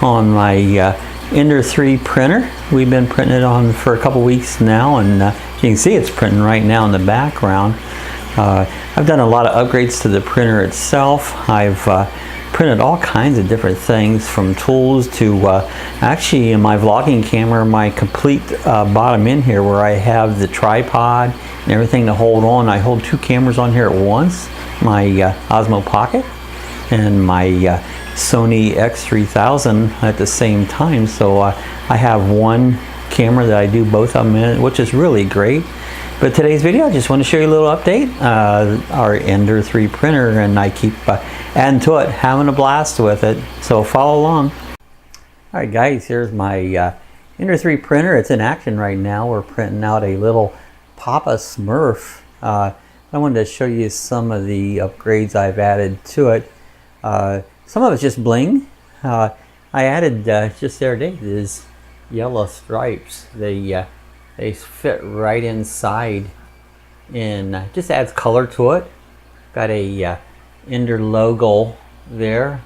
on my Ender 3 printer. We've been printing it on for a couple weeks now, and you can see it's printing right now in the background. I've done a lot of upgrades to the printer itself. I've printed all kinds of different things, from tools to actually in my vlogging camera, my complete bottom end here where I have the tripod and everything to hold on. I hold two cameras on here at once, my Osmo Pocket and my Sony X3000 at the same time. So I have one camera that I do both of them in, which is really great. But today's video, I just want to show you a little update. Our Ender 3 printer, and I keep adding to it, having a blast with it. So follow along. Alright guys, here's my Ender 3 printer. It's in action right now. We're printing out a little Papa Smurf. I wanted to show you some of the upgrades I've added to it. Some of it's just bling. I added just the other day these yellow stripes. They fit right inside, and just adds color to it. Got a Ender logo there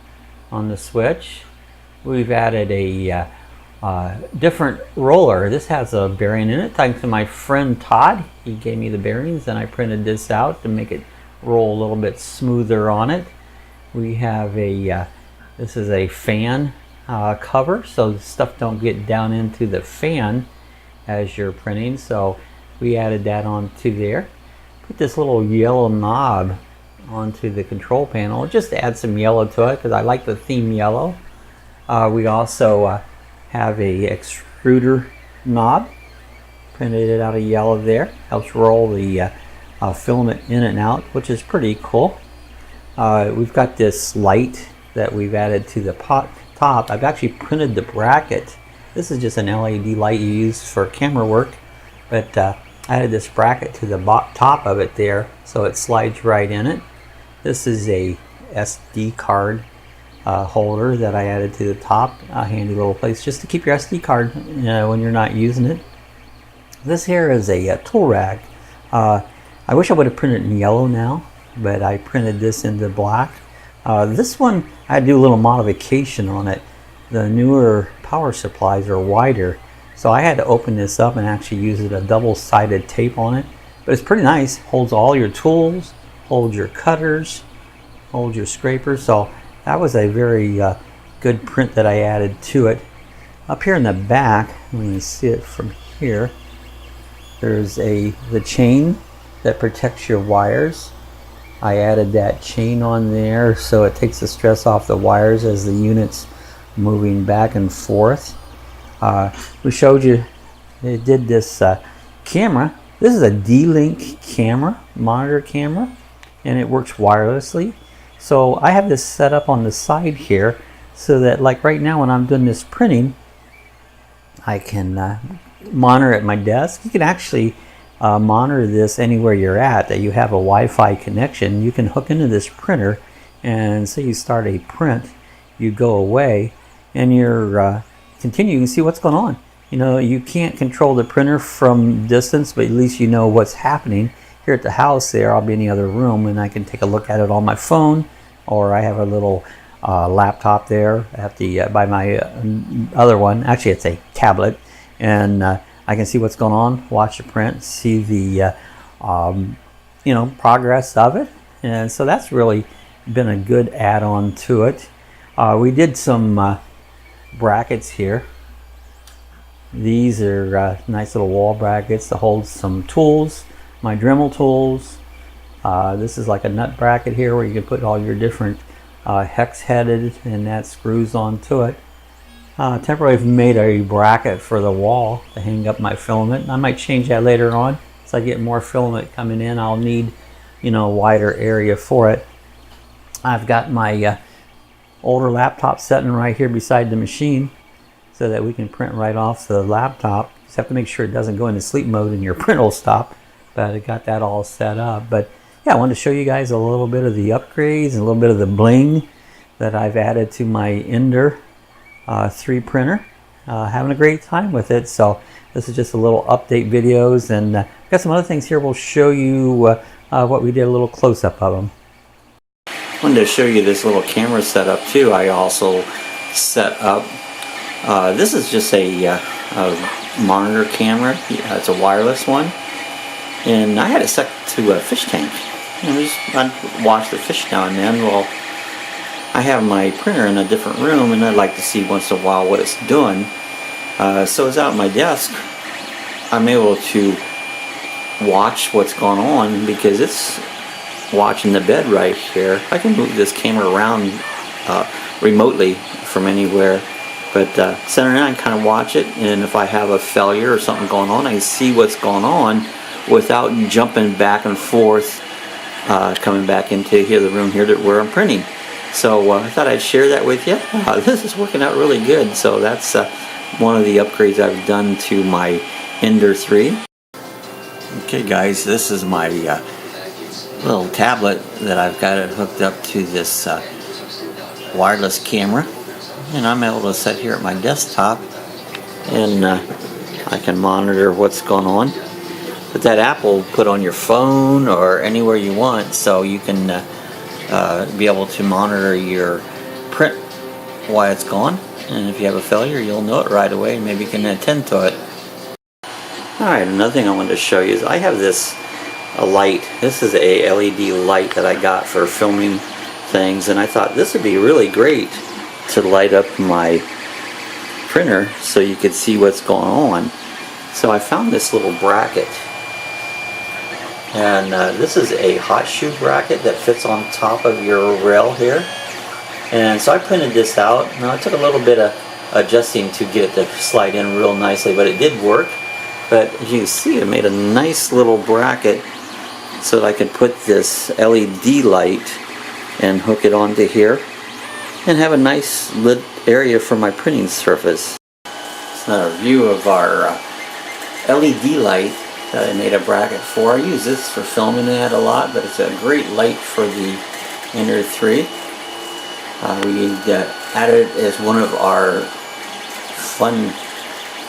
on the switch. We've added a different roller. This has a bearing in it, thanks to my friend Todd. He gave me the bearings, and I printed this out to make it roll a little bit smoother on it. We have a this is a fan cover, so stuff don't get down into the fan as you're printing. So we added that onto there. Put this little yellow knob onto the control panel just to add some yellow to it, because I like the theme yellow. We also have a extruder knob, printed it out of yellow there. Helps roll the filament in and out, which is pretty cool. We've got this light that we've added to the top. I've actually printed the bracket. This is just an LED light you use for camera work, but I added this bracket to the top of it there, so it slides right in it. This is a SD card holder that I added to the top. A handy little place just to keep your SD card when you're not using it. This here is a tool rag. I wish I would have printed it in yellow now, but I printed this into black. This one, I had to do a little modification on it. The newer power supplies are wider, so I had to open this up and actually use a double-sided tape on it. But it's pretty nice. Holds all your tools, holds your cutters, holds your scrapers. So that was a very good print that I added to it. Up here in the back, when you see it from here, there's the chain that protects your wires. I added that chain on there so it takes the stress off the wires as the unit's moving back and forth. We showed you it did this camera. This is a D-Link camera, monitor camera, and it works wirelessly. So I have this set up on the side here so that, like right now when I'm doing this printing, I can monitor at my desk. You can actually monitor this anywhere you're at, that you have a Wi-Fi connection. You can hook into this printer, and say you start a print, you go away, and you're continue. You can see what's going on. You know, you can't control the printer from distance, but at least you know what's happening. Here at the house there, I'll be in the other room, and I can take a look at it on my phone, or I have a little laptop there. I have to buy my other one. Actually, it's a tablet, and I can see what's going on, watch the print, see the you know, progress of it. And so that's really been a good add-on to it. We did some brackets here. These are nice little wall brackets to hold some tools, my Dremel tools. This is like a nut bracket here where you can put all your different hex headed, and that screws onto it. Temporarily made a bracket for the wall to hang up my filament. I might change that later on. As I get more filament coming in, I'll need, you know, a wider area for it. I've got my older laptop sitting right here beside the machine so that we can print right off the laptop. Just have to make sure it doesn't go into sleep mode and your print will stop. But I got that all set up. But yeah, I wanted to show you guys a little bit of the upgrades and a little bit of the bling that I've added to my Ender 3 printer. Having a great time with it. So this is just a little update videos, and got some other things here. We'll show you what we did, a little close-up of them. I wanted to show you this little camera setup too. I also set up This is just a monitor camera. It's a wireless one, and I had it set to a fish tank. I'd watch the fish now and then. Well, I have my printer in a different room, and I'd like to see once in a while what it's doing. So it's out at my desk. I'm able to watch what's going on because it's watching the bed right here. I can move this camera around remotely from anywhere, but center down and kind of watch it, and if I have a failure or something going on, I can see what's going on without jumping back and forth, coming back into here, the room here where I'm printing. So I thought I'd share that with you. This is working out really good. So that's one of the upgrades I've done to my Ender 3. Okay guys, this is my little tablet that I've got it hooked up to this wireless camera, and I'm able to sit here at my desktop and I can monitor what's going on. But that app will put on your phone or anywhere you want, so you can be able to monitor your print while it's gone, and if you have a failure you'll know it right away and maybe you can attend to it. Alright, another thing I wanted to show you is I have this light. This is a LED light that I got for filming things, and I thought this would be really great to light up my printer so you could see what's going on. So I found this little bracket, and this is a hot shoe bracket that fits on top of your rail here, and so I printed this out. Now it took a little bit of adjusting to get it to slide in real nicely, but it did work. But as you can see, I made a nice little bracket so that I could put this LED light and hook it onto here and have a nice lit area for my printing surface. It's another view of our LED light that I made a bracket for. I use this for filming it a lot, but it's a great light for the Ender 3. We added it as one of our fun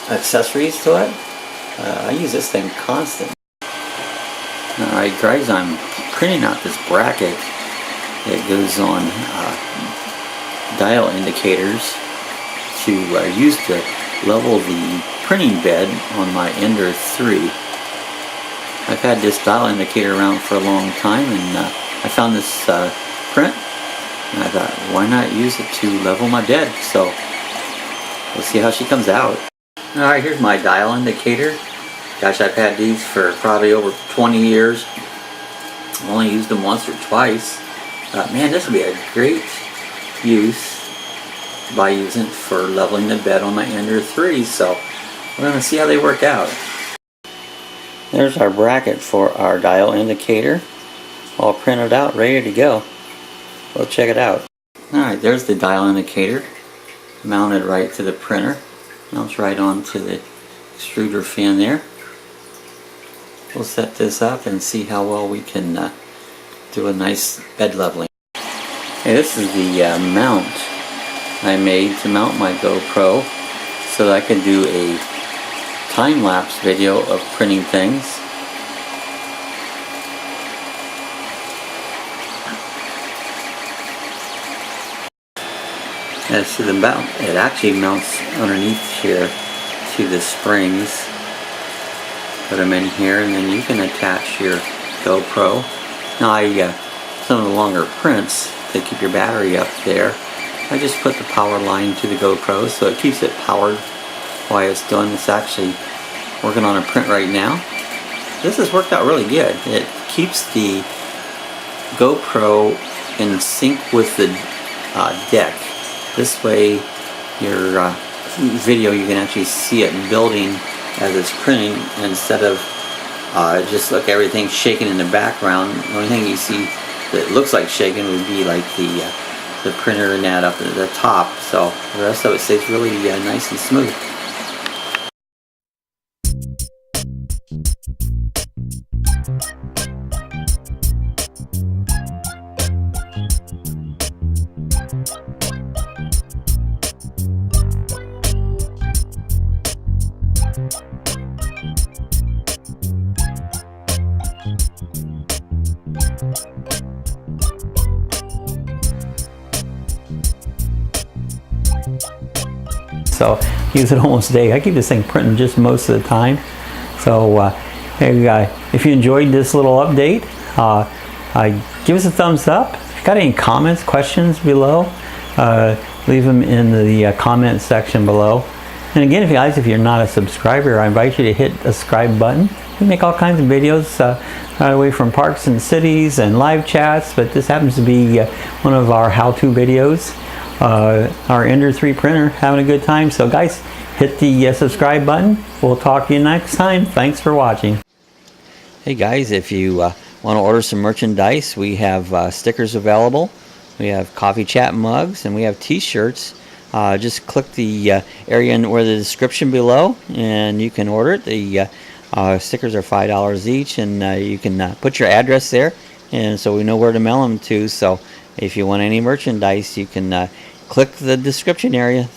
accessories to it. I use this thing constant. Alright guys, I'm printing out this bracket that goes on dial indicators to use to level the printing bed on my Ender 3. I've had this dial indicator around for a long time, and I found this print, and I thought, why not use it to level my bed? So we'll see how she comes out. Alright, here's my dial indicator. Gosh, I've had these for probably over 20 years. I've only used them once or twice. Man, this would be a great use by using it for leveling the bed on my Ender 3. So we're going to see how they work out. There's our bracket for our dial indicator, all printed out, ready to go. We'll check it out. Alright, there's the dial indicator mounted right to the printer. Mounts right onto the extruder fan there. We'll set this up and see how well we can do a nice bed leveling. Okay, this is the mount I made to mount my GoPro so that I can do a time-lapse video of printing things. As to the mount, it actually mounts underneath here to the springs. Put them in here, and then you can attach your GoPro. Now some of the longer prints, to keep your battery up there, I just put the power line to the GoPro so it keeps it powered while it's done. It's actually working on a print right now. This has worked out really good. It keeps the GoPro in sync with the deck. This way your video, you can actually see it building as it's printing, instead of just look everything shaking in the background. The only thing you see that looks like shaking would be like the printer and that up at the top. So the rest of it stays really nice and smooth. so I use it almost daily. I keep this thing printing just most of the time. So hey, if you enjoyed this little update, give us a thumbs up. If you got any comments, questions below, leave them in the comment section below. And again, if you're not a subscriber, I invite you to hit the subscribe button. We make all kinds of videos away from parks and cities and live chats, but this happens to be one of our how-to videos. Our Ender 3 printer, having a good time. So guys, hit the subscribe button. We'll talk to you next time. Thanks for watching. Hey guys, if you want to order some merchandise, we have stickers available. We have coffee chat mugs, and we have t-shirts. Just click the area where the description below, and you can order it. The stickers are $5 each, and you can put your address there, and so we know where to mail them to. So if you want any merchandise, you can click the description area.